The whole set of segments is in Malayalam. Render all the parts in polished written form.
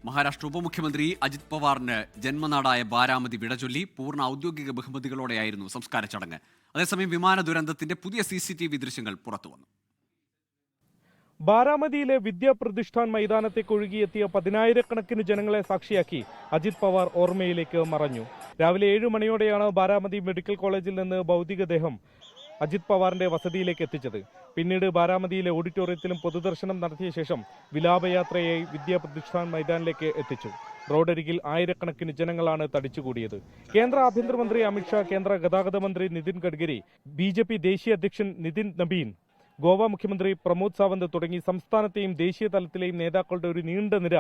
മഹാരാഷ്ട്ര ഉപമുഖ്യമന്ത്രി അജിത് പവാറിന് ജന്മനാടായ ബാരാമതി വിടചൊല്ലി പൂർണ്ണ ഔദ്യോഗിക ബഹുമതികളോടെയായിരുന്നു സംസ്കാര ചടങ്ങ്. അതേസമയം വിമാന ദുരന്തത്തിന്റെ പുതിയ CCTV ദൃശ്യങ്ങൾ പുറത്തുവന്നു. ബാരാമതിയിലെ വിദ്യാപ്രതിഷ്ഠാൻ മൈതാനത്തേക്ക് ഒഴുകിയെത്തിയ 10,000-കണക്കിന് ജനങ്ങളെ സാക്ഷിയാക്കി അജിത് പവാർ ഓർമ്മയിലേക്ക് മറഞ്ഞു. രാവിലെ 7 മണിയോടെയാണ് ബാരാമതി മെഡിക്കൽ കോളേജിൽ നിന്ന് ഭൗതികദേഹം അജിത് പവാറിന്റെ വസതിയിലേക്ക് എത്തിച്ചത്. പിന്നീട് ബാരാമതിയിലെ ഓഡിറ്റോറിയത്തിലും പൊതുദർശനം നടത്തിയ ശേഷം വിലാപയാത്രയായി വിദ്യാപ്രതിഷ്ഠാൻ മൈതാനിലേക്ക് എത്തിച്ചു. റോഡരികിൽ ആയിരക്കണക്കിന് ജനങ്ങളാണ് തടിച്ചുകൂടിയത്. കേന്ദ്ര ആഭ്യന്തരമന്ത്രി അമിത്ഷാ, കേന്ദ്ര ഗതാഗത മന്ത്രി നിതിൻ ഗഡ്കരി, BJP ദേശീയ അധ്യക്ഷൻ നിതിൻ നബീൻ, ഗോവ മുഖ്യമന്ത്രി പ്രമോദ് സാവന്ത് തുടങ്ങി സംസ്ഥാനത്തെയും ദേശീയ തലത്തിലെയും നേതാക്കളുടെ ഒരു നീണ്ട നിര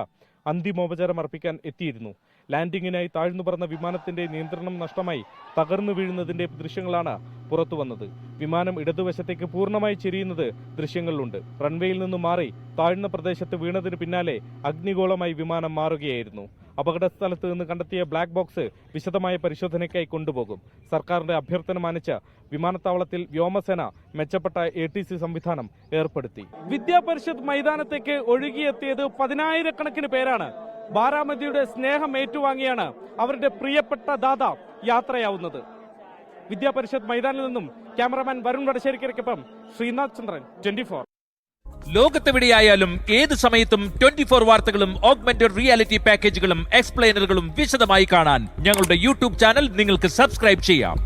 അന്തിമോപചാരം അർപ്പിക്കാൻ എത്തിയിരുന്നു. ലാൻഡിങ്ങിനായി താഴ്ന്നു പറന്ന വിമാനത്തിന്റെ നിയന്ത്രണം നഷ്ടമായി തകർന്നു വീഴുന്നതിന്റെ ദൃശ്യങ്ങളാണ് പുറത്തുവന്നത്. വിമാനം ഇടതുവശത്തേക്ക് പൂർണ്ണമായി ചെരിയുന്നത് ദൃശ്യങ്ങളിലുണ്ട്. റൺവേയിൽ നിന്നും മാറി താഴ്ന്ന പ്രദേശത്ത് വീണതിന് പിന്നാലെ അഗ്നിഗോളമായി വിമാനം മാറുകയായിരുന്നു. അപകട സ്ഥലത്ത് നിന്ന് കണ്ടെത്തിയ ബ്ലാക്ക് ബോക്സ് വിശദമായ പരിശോധനയ്ക്കായി കൊണ്ടുപോകും. സർക്കാരിന്റെ അഭ്യർത്ഥന മാനിച്ച് വിമാനത്താവളത്തിൽ വ്യോമസേന മെച്ചപ്പെട്ട ATC സംവിധാനം ഏർപ്പെടുത്തി. വിദ്യാപരിഷത്ത് മൈതാനത്തേക്ക് ഒഴുകിയെത്തിയത് 10,000-കണക്കിന് പേരാണ്. ബാരാമതിയുടെ സ്നേഹം ഏറ്റുവാങ്ങിയാണ് അവരുടെ പ്രിയപ്പെട്ട ദാദ യാത്രയാവുന്നത്. വിദ്യാപരിഷത്ത് മൈതാനിൽ നിന്നും ക്യാമറമാൻ വരുൺ വടശ്ശേരിക്കൊപ്പം ശ്രീനാഥ് ചന്ദ്രൻ, 24. ലോകത്തെവിടെയായാലും ഏത് സമയത്തും 24 വാർത്തകളും ഓഗ്മെന്റഡ് റിയാലിറ്റി പാക്കേജുകളും എക്സ്പ്ലെയിനറുകളും വിശദമായി കാണാൻ ഞങ്ങളുടെ YouTube ചാനൽ നിങ്ങൾക്ക് സബ്സ്ക്രൈബ് ചെയ്യാം.